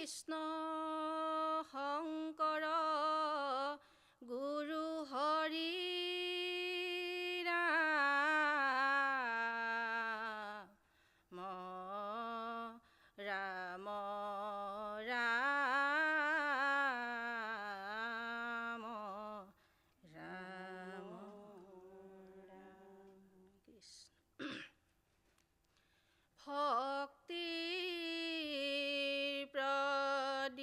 কৃষ্ণ শংকৰ গুৰু হৰি ৰাম ৰাম ৰাম ৰাম কৃষ্ণ ভক্তি প্ৰদীপ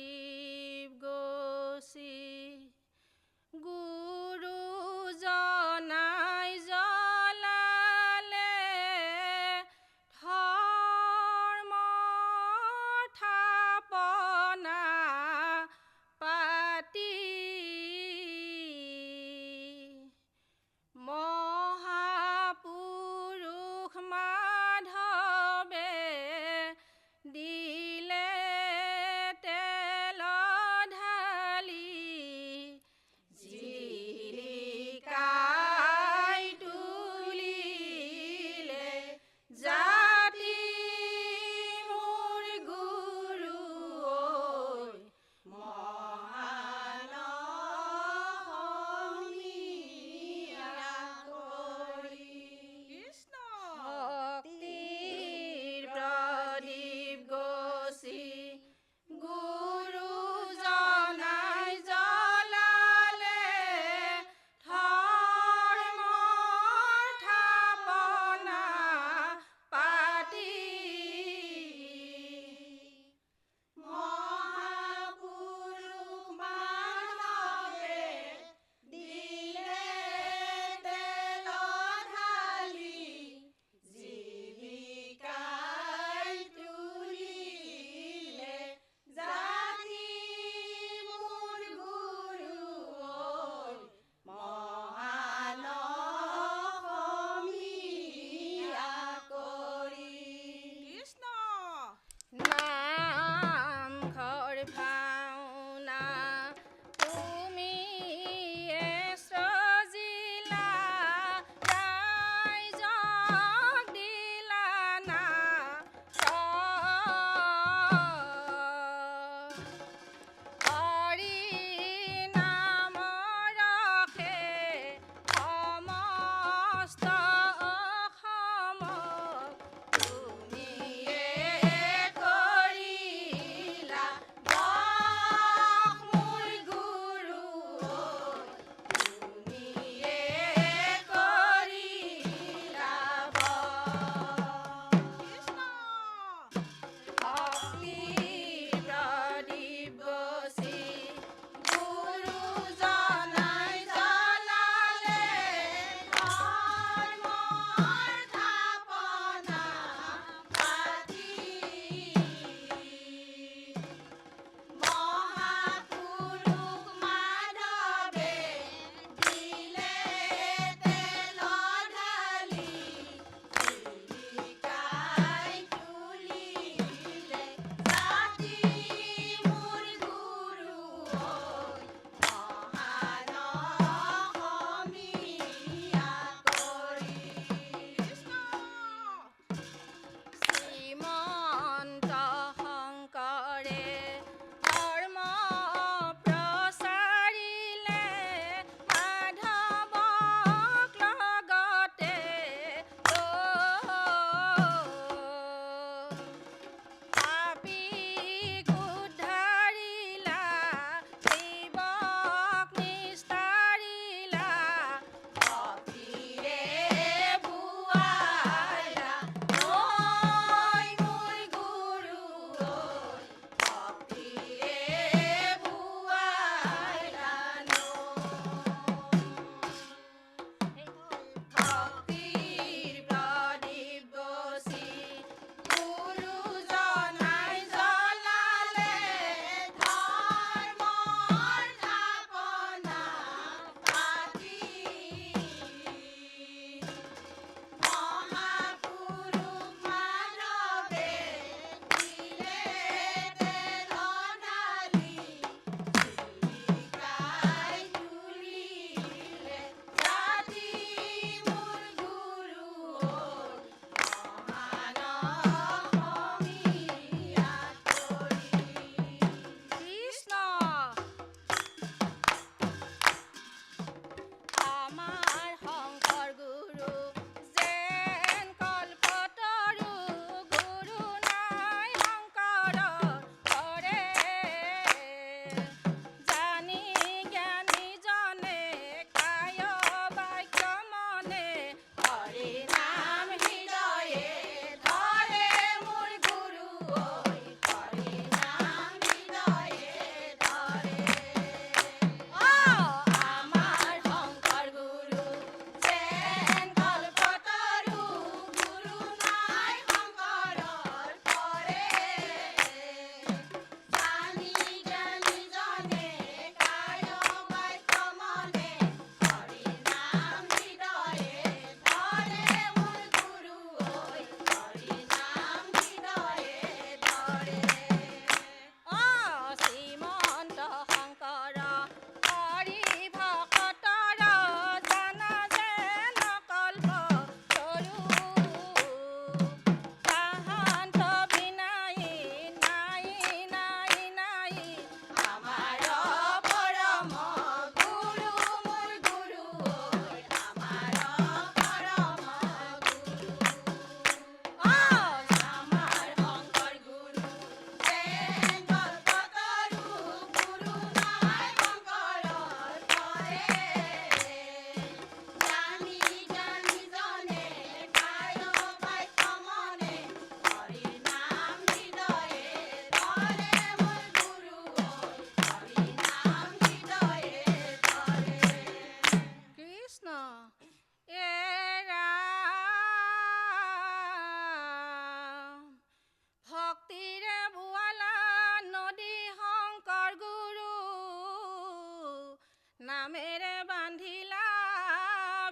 নামেৰে বান্ধিলা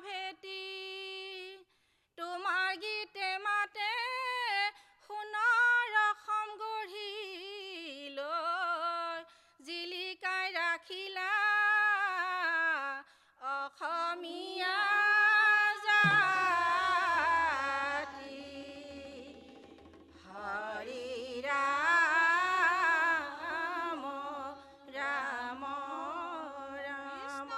ভেটি তোমাৰ গীতে মাতে সোণৰ অসম গঢ়ি লৈ জিলিকাই ৰাখিলা অসমীয়া জাতি হৰি ৰাম ৰাম ৰাম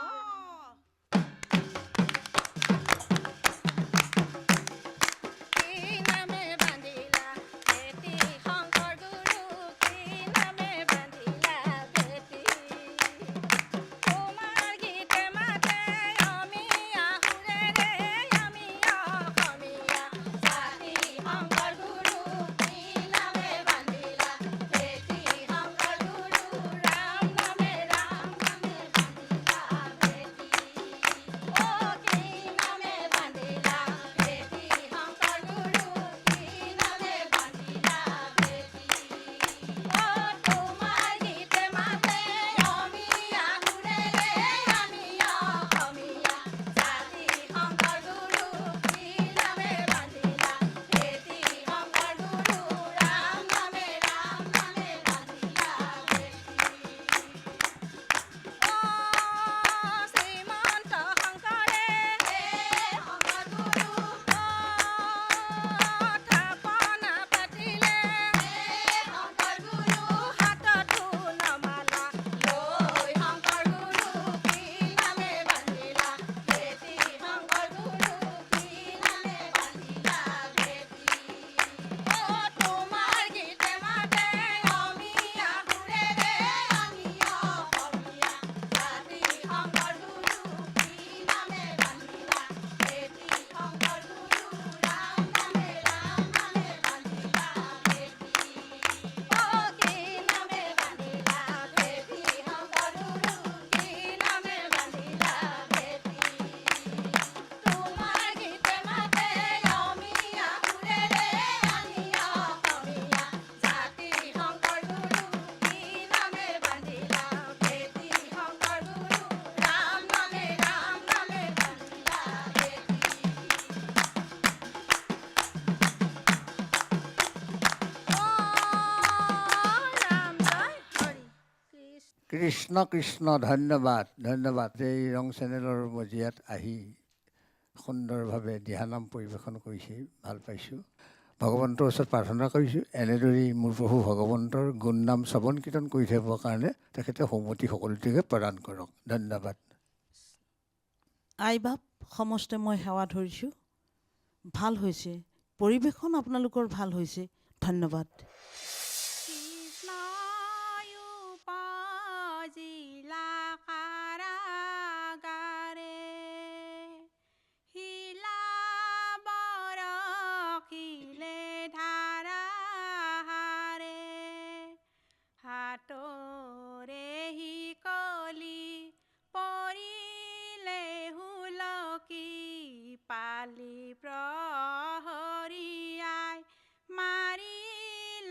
কি নামে বান্ধিলা ভেটি শংকৰ গুৰু কি নামে বান্ধিলা ভেটি তোমাৰ গীতে মাতে অসমীয়া সুৰেৰে আমি অসমীয়া জাতি শংকৰ গুৰু কি নামে বান্ধিলা ভেটি শংকৰ গুৰু ৰাম নামে বান্ধিলা ভেটি অ কি নামে বান্ধিলা ভেটি শংকৰ গুৰু কি নামে বান্ধিলা ভেটি অ তোমাৰ গীতে মাতে অসমীয়া সুৰেৰে আমি অসমীয়া জাতি শংকৰ গুৰু কি নামে বান্ধিলা ভেটি শংকৰ গুৰু ৰাম নামে বান্ধিলা ভেটি অ শ্ৰীমন্ত শংকৰে শংকৰ গুৰু থাপনা পাতিলে শংকৰ গুৰু হাতত ধূনমালা লৈ শংকৰ গুৰু কি নামে বান্ধিলা ভেটি শংকৰ গুৰু কি নামে বান্ধিলা ভেটি অ তোমাৰ গীতে মাতে অসমীয়া সুৰেৰে আমি অসমীয়া জাতি শংকৰ গুৰু কি নামে বান্ধিলা ভেটি শংকৰ গুৰু ৰাম নামে বান্ধিলা ভেটি অ কি নামে বান্ধিলা ভেটি শংকৰ গুৰু কি নামে বান্ধিলা ভেটি তোমাৰ গীতে মাতে অসমীয়া সুৰেৰে আমি অসমীয়া জাতি শংকৰ গুৰু কি নামে বান্ধিলা ভেটি শংকৰ গুৰু ৰাম নামে বান্ধিলা ভেটি অ ৰাম জয় হৰি কৃষ্ণ কৃষ্ণ কৃষ্ণ ধন্যবাদ ধন্যবাদ এই ৰং চেনেলৰ মজিয়াত আহি সুন্দৰভাৱে দিহানাম পৰিৱেশন কৰিছে ভাল পাইছোঁ ভগৱন্তৰ ওচৰত প্ৰাৰ্থনা কৰিছোঁ এনেদৰেই মোৰ প্ৰভু ভগৱন্তৰ গুণনাম শ্ৰৱণ কীৰ্তন কৰি থাকিবৰ কাৰণে তেখেতে সন্মতি সকলোটিকে প্ৰদান কৰক ধন্যবাদ আই বাপ সমস্তে মই সেৱা ধৰিছোঁ ভাল হৈছে পৰিৱেশন আপোনালোকৰ ভাল হৈছে ধন্যবাদ কৃষ্ণয়ো পজিলা কাৰাগাৰে শিলা বৰশিলে ধাৰাহাৰে হাতৰে শিকলি পৰিলে হুলকি পালি প্ৰহৰীয়াই মাৰিলে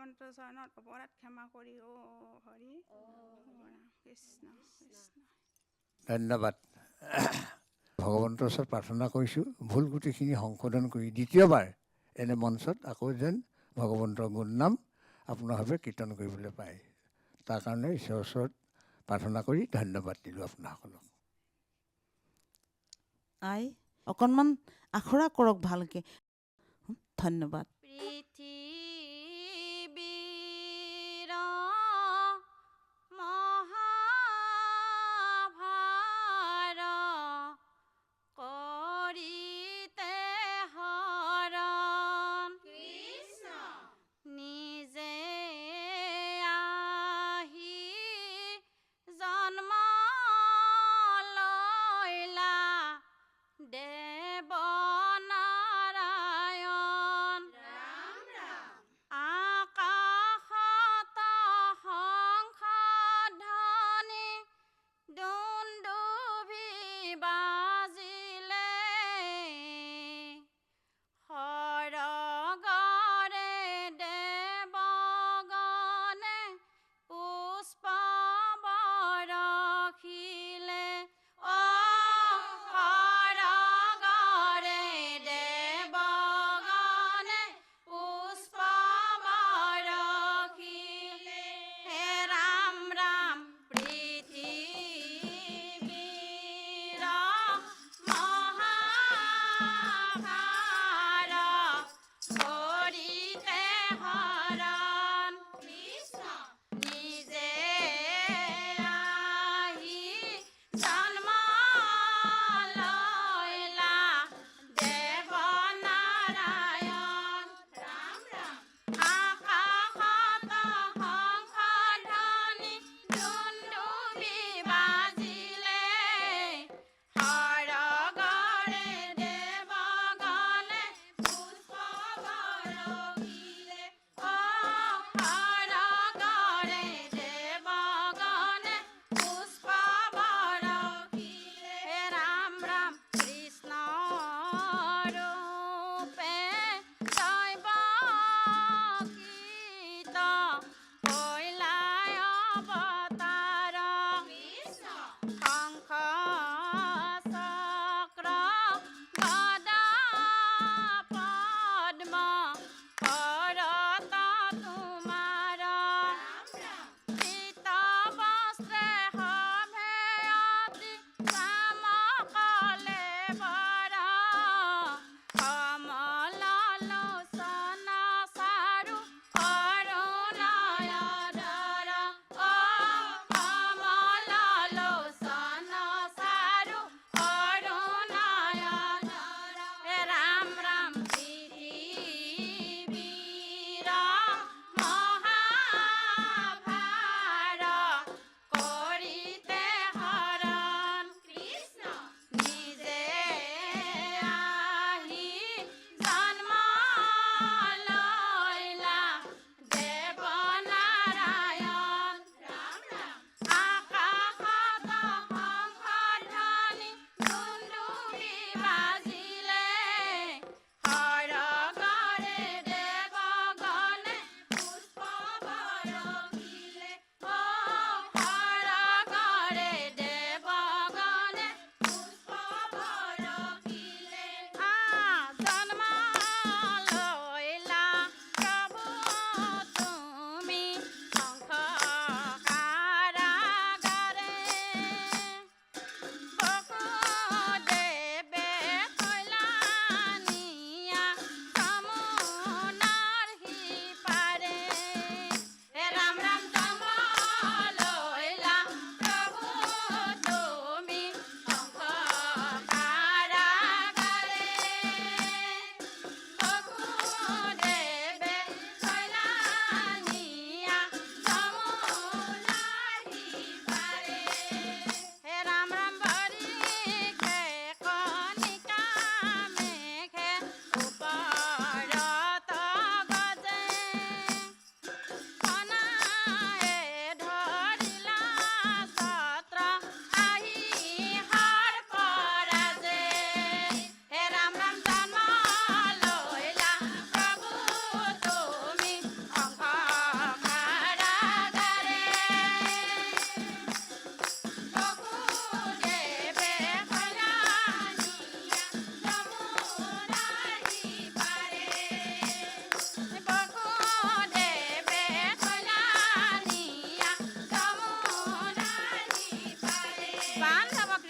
ভগৱন্ত চৰণত অপৰাধ ক্ষমা কৰি হৰি কৃষ্ণ কৃষ্ণ। ধন্যবাদ। ভগৱন্তৰ ওচৰত প্ৰাৰ্থনা কৰিছোঁ ভুল গোটেইখিনি সংশোধন কৰি দ্বিতীয়বাৰ এনে মঞ্চত আকৌ যেন ভগৱন্তৰ গুণনাম আপোনাৰভাৱে কীৰ্তন কৰিবলৈ পায়। তাৰ কাৰণে ঈশ্বৰৰ ওচৰত প্ৰাৰ্থনা কৰি ধন্যবাদ দিলোঁ আপোনাসকলক। আই অকণমান আখৰা কৰক ভালকৈ। ধন্যবাদ। পৃথিৱীৰ মহাভাৰ কৰিতে হৰণ কৃষ্ণ নিজে আহি জন্ম লৈলা দেৱ নাৰায়ণ ৰাম ৰাম আকাশত শংখধ্বনি দুন্দুভি বাজিলে সৰগৰে দেৱগণে পুষ্প বৰষিলে সৰগৰে দেৱগণে পুষ্প বৰষিলে হে ৰাম ৰাম পৃথিৱীৰ মহাভাৰ কৰিতে হৰণ কৃষ্ণ নিজে আহি জন্ম লৈলা দেৱ নাৰায়ণ ৰাম ৰাম আকাশত শংখধ্বনি দুন্দুভি বাজিলে সৰগৰে দেৱগণে পুষ্প বৰষিলে সৰগৰে দেৱগণে পুষ্প বৰষিলে হে ৰাম ৰাম কৃষ্ণ ৰূপে দৈৱকীত হৈলাই অৱতাৰ কৃষ্ণ শংখ চক্ৰ গদা পদ্ম কৰত তোমাৰ পীত বস্ত্ৰে শোভে অতি চামকলে বৰ কমল লোচন চাৰু অৰুণায়ধৰ কমল লোচন চাৰু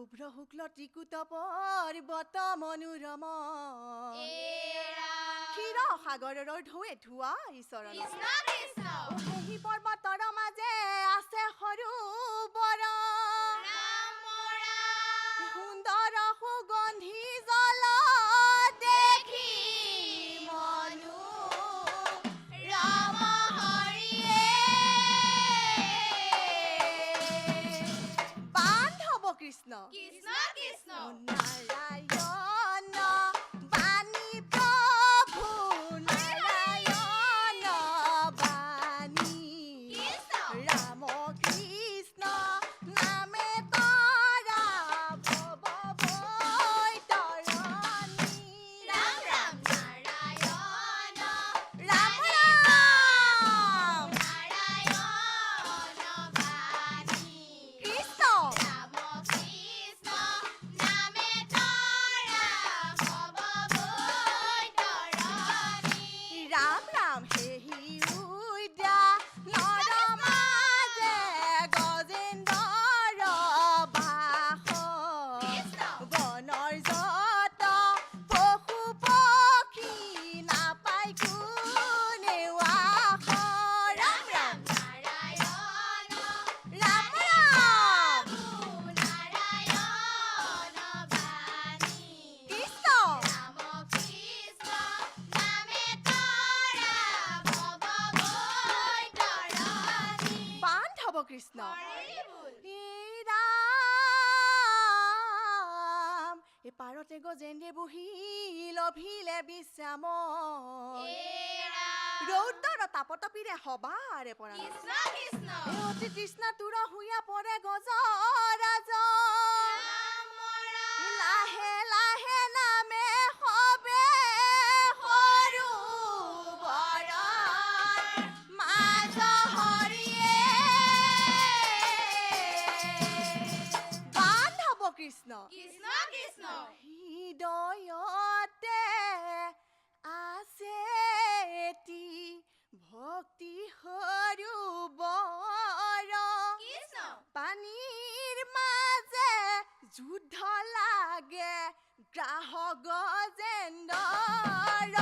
শুভ্ৰ শুক্ল ত্ৰিকুট পৰ্বত মনোৰম ক্ষীৰ সাগৰৰ ঢৌৱে ধোৱা ঈশ্বৰ সেই পৰ্বতৰ মাজে আছে সৰু বৰ সুন্দৰ সুগন্ধি জল দেখি মনো ৰাম হৰিয়ে বান্ধৱ কৃষ্ণ নাৰায়ণ বাণী প্ৰভু নাৰায়ণ বাণী ৰাম কৃষ্ণ নামে তৰা ভৱ বৈতৰণী ৰাম ৰাম নাৰায়ণ ৰাম ৰাম নাৰায়ণ বাণী কৃষ্ণ ৰাম কৃষ্ণ নামে তৰা ভৱ বৈতৰণী ৰাম ৰাম সেহি উদ্যা নৰ মাজে গজেন্দ্ৰৰ বাস বনৰ যত পশু পক্ষী নাপায় কোনে ৱাস ৰাম ৰাম নাৰায়ণ ৰাম ৰাম নাৰায়ণ বাণী কৃষ্ণ ৰাম কৃষ্ণ নামে তৰা ভৱ বৈতৰণী বান্ধৱ কৃষ্ণ ৰাম এপাৰতে গজেন্দ্ৰে বহি লভিলে বিশ্ৰাম ৰৌদ্ৰৰ তাপতপিৰে সবাৰে পৰা অতি তৃষ্ণা তোৰ হুঞা পৰে গজৰাজ লাহে লাহে নামে সবে সৰু বৰ মাজ হৰিয়ে বান্ধৱ কৃষ্ণ হৃদয়তে আছে এটি ভক্তি সৰু বৰ পানীৰ মাজে যুদ্ধ লাগে গ্ৰাহক গজেন্দ্ৰৰ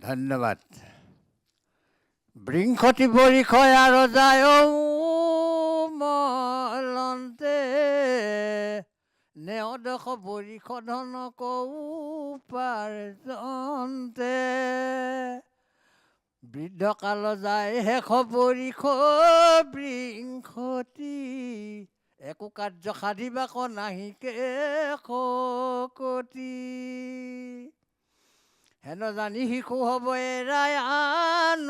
ধন্যবাদ। বৃংখতি বৰিষয় আৰু যায় মলন্তে নেওদশ বৰিষ ধন কৌপাৰ্জন্তে বৃদ্ধকাল যায় শেষ বৰিষ বৃংখতি একো কাৰ্য সাধিবাক নাহিকে শকতি হেন জানি শিশু হ'ব এৰাই আন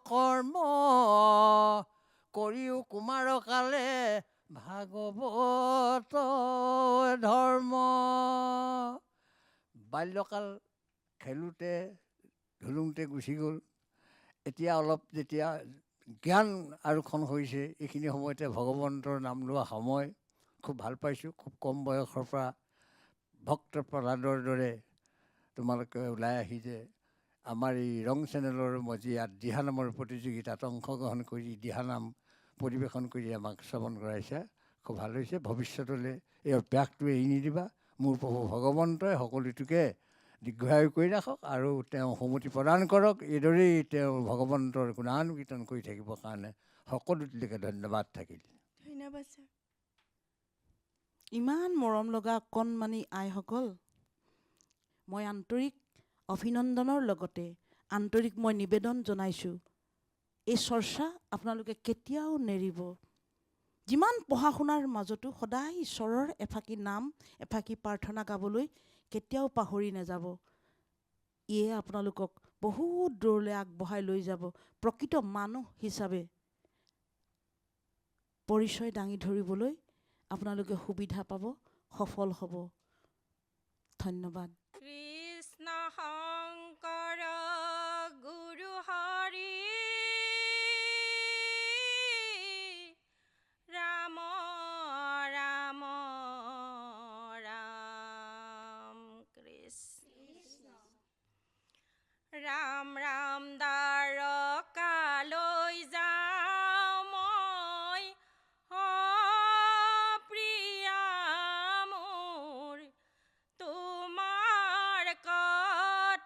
কৰ্ম কৰিও কুমাৰ কালে ভাগৱত ধৰ্ম। বাল্যকাল খেলোঁতে ধুলুংতে গুচি গ'ল। এতিয়া অলপ যেতিয়া জ্ঞান আৰোহণ হৈছে এইখিনি সময়তে ভগৱন্তৰ নাম লোৱা সময়। খুব ভাল পাইছোঁ। খুব কম বয়সৰ পৰা ভক্ত প্ৰহ্লাদৰ দৰে তোমালোকে ওলাই আহি যে আমাৰ এই ৰং চেনেলৰ মজিয়াত দিহানামৰ প্ৰতিযোগিতাত অংশগ্ৰহণ কৰি দিহানাম পৰিৱেশন কৰি আমাক শ্ৰৱণ কৰাইছা। খুব ভাল হৈছে। ভৱিষ্যতলৈ এই অভ্যাসটো এৰি নিদিবা। মোৰ প্ৰভু ভগৱন্তই সকলোটোকে দীৰ্ঘায়ু কৰি ৰাখক আৰু তেওঁ সমতি প্ৰদান কৰক। এইদৰেই তেওঁ ভগৱন্তৰ গুণানুকীৰ্তন কৰি থাকিবৰ কাৰণে সকলোলৈকে ধন্যবাদ থাকিল। ধন্যবাদ ছাৰ। ইমান মৰম লগা অকণমানি আইসকল, মই আন্তৰিক অভিনন্দনৰ লগতে আন্তৰিক মই নিবেদন জনাইছোঁ, এই চৰ্চা আপোনালোকে কেতিয়াও নেৰিব। যিমান পঢ়া শুনাৰ মাজতো সদায় ঈশ্বৰৰ এফাকি নাম এফাকি প্ৰাৰ্থনা গাবলৈ কেতিয়াও পাহৰি নাযাব। ইয়ে আপোনালোকক বহুত দূৰলৈ আগবঢ়াই লৈ যাব। প্ৰকৃত মানুহ হিচাপে পৰিচয় দাঙি ধৰিবলৈ আপোনালোকে সুবিধা পাব, সফল হ'ব। ধন্যবাদ। কৃষ্ণ শংকৰ গুৰু হৰি ৰাম ৰাম ৰাম কৃষ্ণ ৰাম ৰাম দ্বাৰকালৈ যাওঁ মই প্ৰিয়া মোৰ তোমাৰ কথা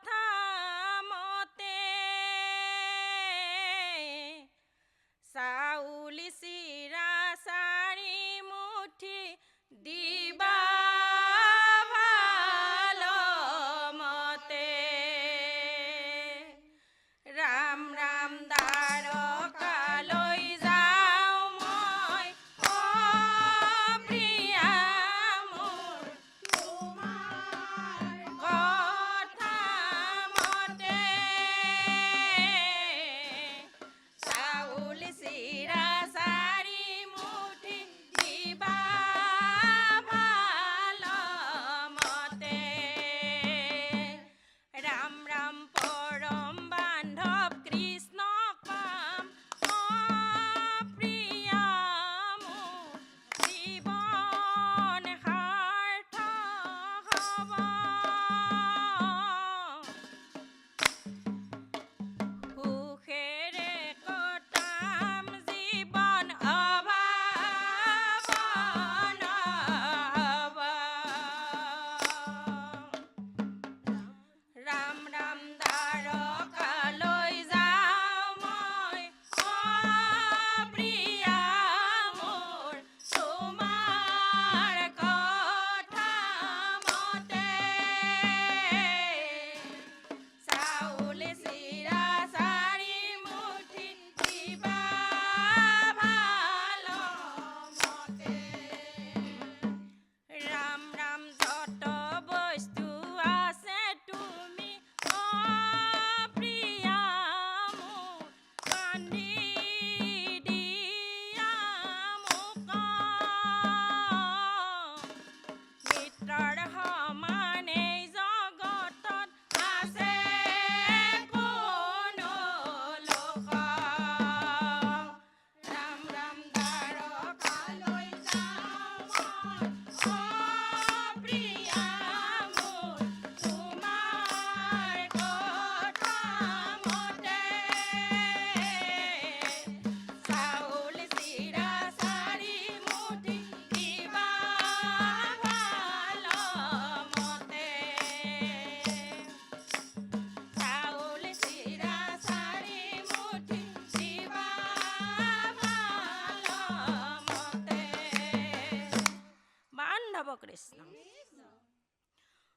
কৃষ্ণ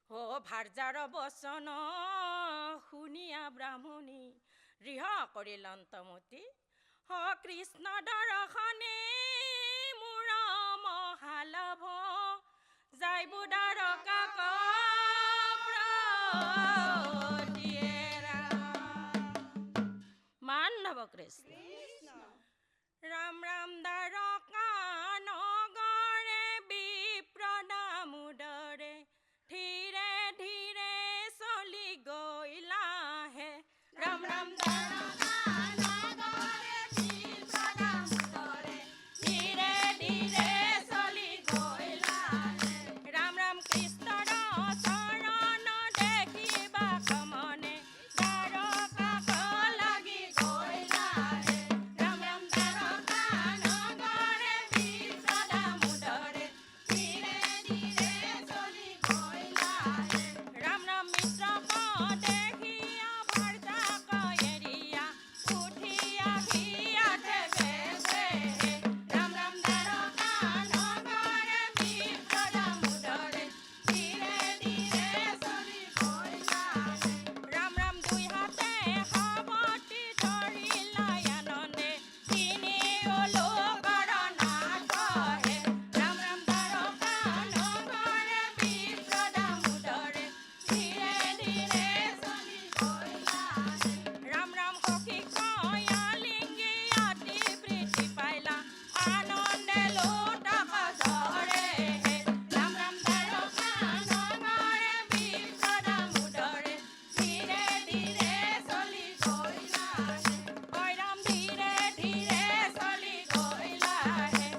ও ভাৰ্যাৰ বচন শুনিয়া ব্ৰাহ্মণী ৰিহ কৰিল অন্তমতি হ কৃষ্ণ দৰ্শনে মোৰ মহালাভ যাই বুদাৰকা মানৱ কৃষ্ণ ৰাম ৰাম দ্বাৰকা নগৰে বিপ্ৰদামোদৰে ধীৰে ধীৰে চলি গৈলাহে ৰাম ৰাম দ্বাৰকা নগৰে বিপ্ৰদামোদৰে ধীৰে ধীৰে চলি গৈলাহে ৰাম ৰাম কৃষ্ণৰ চৰণ দেখিবা কমনে দ্বাৰকা লাগি গৈলাহে ৰাম ৰাম দ্বাৰকা নগৰে বিপ্ৰদামোদৰে ধীৰে ধীৰে চলি গৈলাহে ৰাম ৰাম মিত্ৰ দেখিয়া ভাৰ্যাক এৰিয়া উঠিয়া হিয়াতে বেছে ৰাম ৰাম দ্বাৰকা নগৰে বিপ্ৰদামোদৰে ধীৰে ধীৰে চলি গৈলাহে ৰাম ৰাম দুই হাতে সাৱটি ধৰিলা আনন্দে তিনি লোকৰ নাথ হে ৰাম ৰাম দ্বাৰকা নগৰে বিপ্ৰদামোদৰে ধীৰে ধীৰে চলি গৈলাহে ৰাম ৰাম সখী কয়ালিংগী আতি প্ৰীতি পাইলা আনন্দে লোটক ধৰে হে ৰাম ৰাম দ্বাৰকা নগৰে বিপ্ৰদামোদৰে ধীৰে ধীৰে চলি গৈলাহে ঐ ৰাম ধীৰে ধীৰে চলি গৈলাহে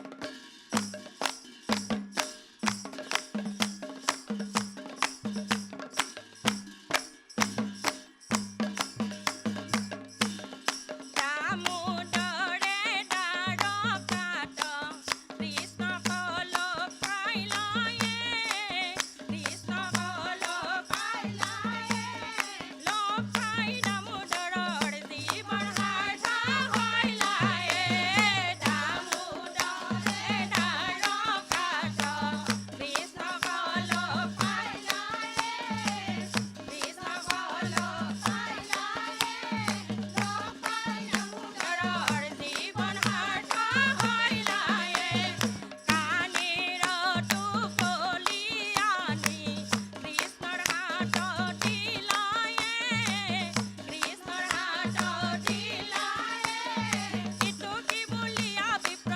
দামোদৰে দ্বাৰকাত কৃষ্ণ কল পাইলায়ে কৃষ্ণ কল পাইলায়ে লগ পাই দামোদৰৰ জীৱন সাৰ্থ হৈলায়ে দামোদৰে দ্বাৰকাত কৃষ্ণ কল পাইলায়ে কৃষ্ণ কল পাইলায়ে লগ পাই দামোদৰৰ জীৱন সাৰ্থ হৈলায়ে কাণীৰ টুপলি আনি কৃষ্ণৰ হাতত দিলায়ে কৃষ্ণৰ হাতত দিলায়ে ইটো কি বুলিয়া বিপ্ৰ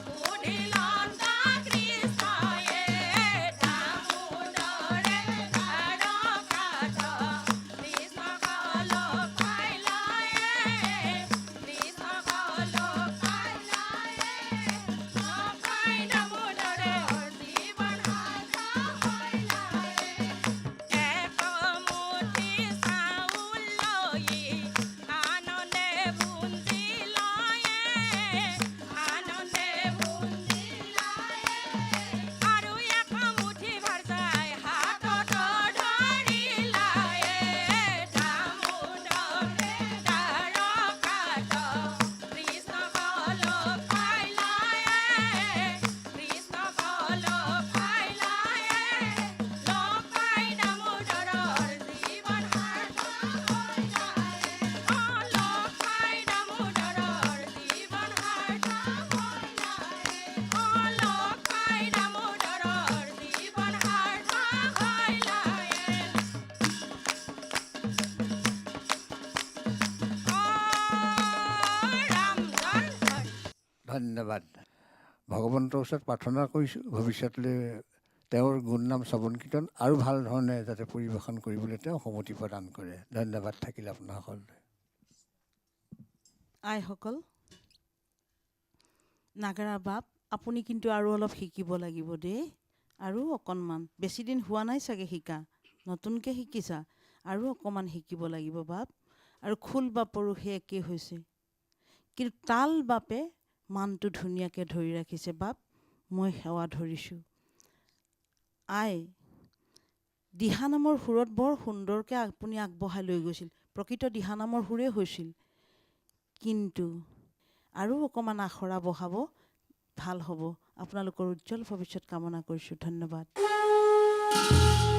সুধিল কৃষ্ণয়ে দামোদৰে দ্বাৰকাত কৃষ্ণ কল পাইলায়ে কৃষ্ণ কল পাইলায়ে লগ পাই দামোদৰৰ জীৱন সাৰ্থ হৈলায়ে একমুঠি চাউল লৈ আনন্দে ভুঞ্জিলায়ে আনন্দে ভুঞ্জিলায়ে আৰু একমুঠি ভাৰ্যাই হাতত ধৰিলায়ে দামোদৰে দ্বাৰকাত কৃষ্ণ কল পাইলায়ে কৃষ্ণ কল পাইলায়ে লগ পাই দামোদৰৰ জীৱন সাৰ্থ হৈলায়ে লগ পাই দামোদৰৰ জীৱন সাৰ্থ হৈলায়ে লগ পাই দামোদৰৰ জীৱন সাৰ্থ হৈলায়ে ৰাম জয় জয় ধন্যবাদ। ভগৱন্তৰ ওচৰত প্ৰাৰ্থনা কৰিছোঁ ভৱিষ্যতলৈ তেওঁৰ গুণনাম শ্ৰৱণ কীৰ্তন আৰু ভাল ধৰণে যাতে পৰিৱেশন কৰিবলৈ তেওঁ সমতি প্ৰদান কৰে। ধন্যবাদ থাকিল আপোনাসকললৈ। আইসকল, নাগাৰা বাপ, আপুনি কিন্তু আৰু অলপ শিকিব লাগিব দেই, আৰু অকণমান। বেছিদিন হোৱা নাই চাগে শিকা, নতুনকৈ শিকিছা, আৰু অকণমান শিকিব লাগিব বাপ। আৰু খোল বাপৰো সেই একেই হৈছে, কিন্তু তাল বাপে মানটো ধুনীয়াকৈ ধৰি ৰাখিছে বাপ। মই সেৱা ধৰিছোঁ। আই দিহানামৰ সুৰত বৰ সুন্দৰকৈ আপুনি আগবঢ়াই লৈ গৈছিল, প্ৰকৃত দিহানামৰ সুৰেই হৈছিল, কিন্তু আৰু অকণমান আখৰা বঢ়াব, ভাল হ'ব। আপোনালোকৰ উজ্জ্বল ভৱিষ্যত কামনা কৰিছোঁ। ধন্যবাদ। হৰি